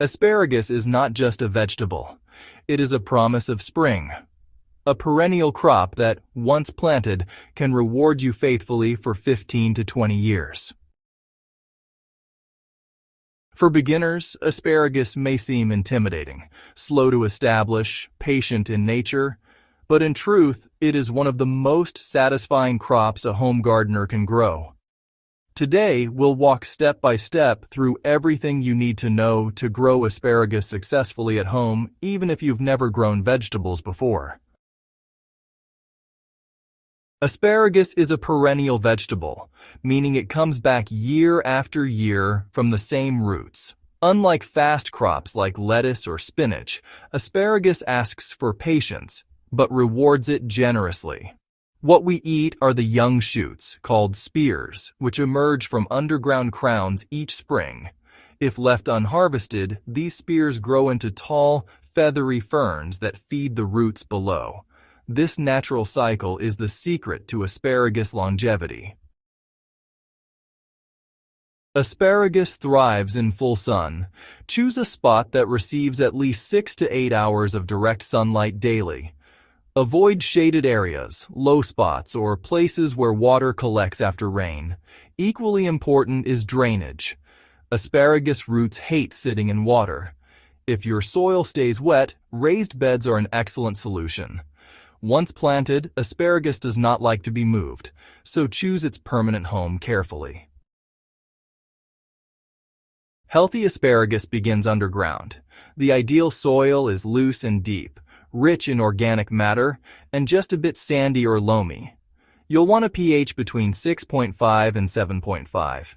Asparagus is not just a vegetable. It is a promise of spring. A perennial crop that, once planted, can reward you faithfully for 15 to 20 years. For beginners, asparagus may seem intimidating, slow to establish, patient in nature, but in truth, it is one of the most satisfying crops a home gardener can grow. Today, we'll walk step by step through everything you need to know to grow asparagus successfully at home, even if you've never grown vegetables before. Asparagus is a perennial vegetable, meaning it comes back year after year from the same roots. Unlike fast crops like lettuce or spinach, asparagus asks for patience, but rewards it generously. What we eat are the young shoots, called spears, which emerge from underground crowns each spring. If left unharvested, these spears grow into tall, feathery ferns that feed the roots below. This natural cycle is the secret to asparagus longevity. Asparagus thrives in full sun. Choose a spot that receives at least 6 to 8 hours of direct sunlight daily. Avoid shaded areas, low spots, or places where water collects after rain. Equally important is drainage. Asparagus roots hate sitting in water. If your soil stays wet, raised beds are an excellent solution. Once planted, asparagus does not like to be moved, so choose its permanent home carefully. Healthy asparagus begins underground. The ideal soil is loose and deep, rich in organic matter, and just a bit sandy or loamy. You'll want a pH between 6.5 and 7.5.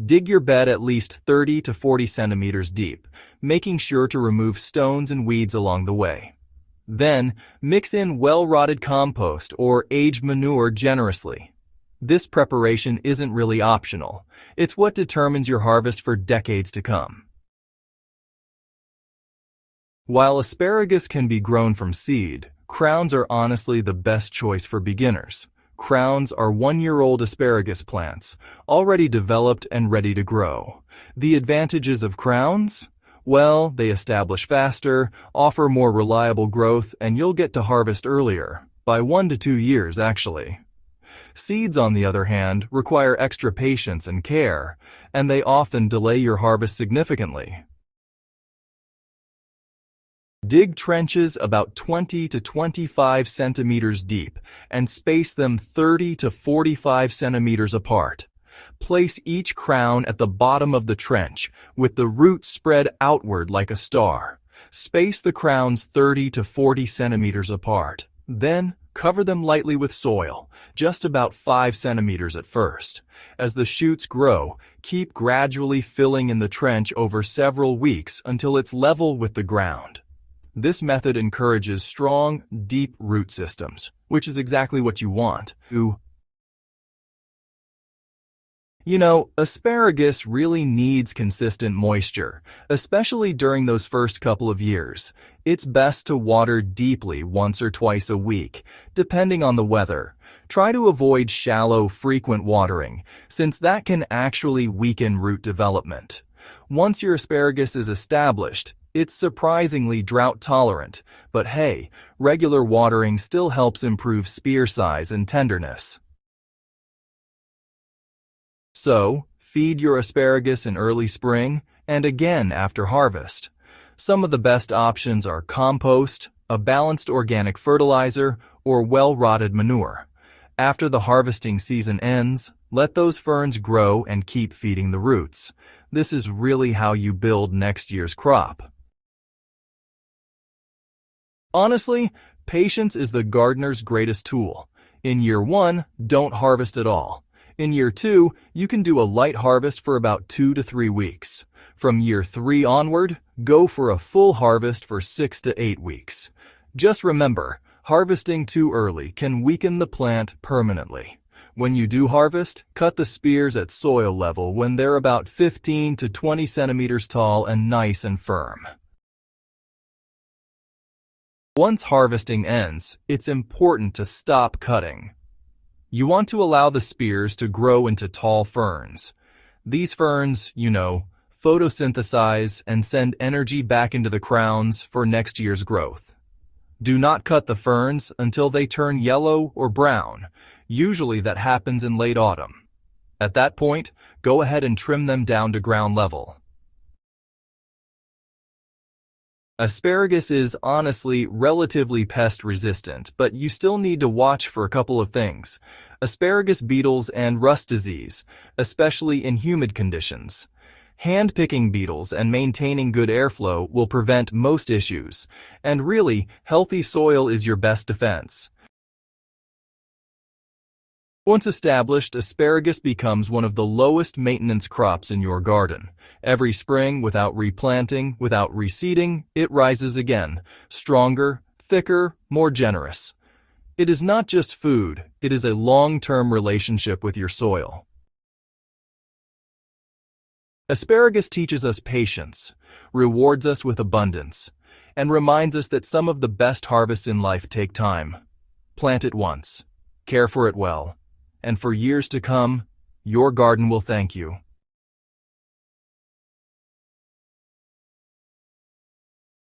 Dig your bed at least 30 to 40 centimeters deep, making sure to remove stones and weeds along the way. Then, mix in well-rotted compost or aged manure generously. This preparation isn't really optional. It's what determines your harvest for decades to come. While asparagus can be grown from seed, crowns are honestly the best choice for beginners. Crowns are 1-year-old asparagus plants, already developed and ready to grow. The advantages of crowns? Well, they establish faster, offer more reliable growth, and you'll get to harvest earlier, by 1 to 2 years actually. Seeds, on the other hand, require extra patience and care, and they often delay your harvest significantly. Dig trenches about 20 to 25 centimeters deep and space them 30 to 45 centimeters apart. Place each crown at the bottom of the trench with the roots spread outward like a star. Space the crowns 30 to 40 centimeters apart. Then, cover them lightly with soil, just about 5 centimeters at first. As the shoots grow, keep gradually filling in the trench over several weeks until it's level with the ground. This method encourages strong, deep root systems, which is exactly what you want. Asparagus really needs consistent moisture, especially during those first couple of years. It's best to water deeply once or twice a week, depending on the weather. Try to avoid shallow, frequent watering, since that can actually weaken root development. Once your asparagus is established, it's surprisingly drought-tolerant, but hey, regular watering still helps improve spear size and tenderness. So, feed your asparagus in early spring and again after harvest. Some of the best options are compost, a balanced organic fertilizer, or well-rotted manure. After the harvesting season ends, let those ferns grow and keep feeding the roots. This is really how you build next year's crop. Honestly, patience is the gardener's greatest tool. In year 1, don't harvest at all. In year 2, you can do a light harvest for about 2 to 3 weeks. From year 3 onward, go for a full harvest for 6 to 8 weeks. Just remember, harvesting too early can weaken the plant permanently. When you do harvest, cut the spears at soil level when they're about 15 to 20 centimeters tall and nice and firm. Once harvesting ends, it's important to stop cutting. You want to allow the spears to grow into tall ferns. These ferns, photosynthesize, and send energy back into the crowns for next year's growth. Do not cut the ferns until they turn yellow or brown. Usually that happens in late autumn. At that point, go ahead and trim them down to ground level. Asparagus is honestly relatively pest resistant, but you still need to watch for a couple of things. Asparagus beetles and rust disease, especially in humid conditions. Hand-picking beetles and maintaining good airflow will prevent most issues, and really, healthy soil is your best defense. Once established, asparagus becomes one of the lowest maintenance crops in your garden. Every spring, without replanting, without reseeding, it rises again, stronger, thicker, more generous. It is not just food, it is a long-term relationship with your soil. Asparagus teaches us patience, rewards us with abundance, and reminds us that some of the best harvests in life take time. Plant it once, care for it well, and for years to come, your garden will thank you.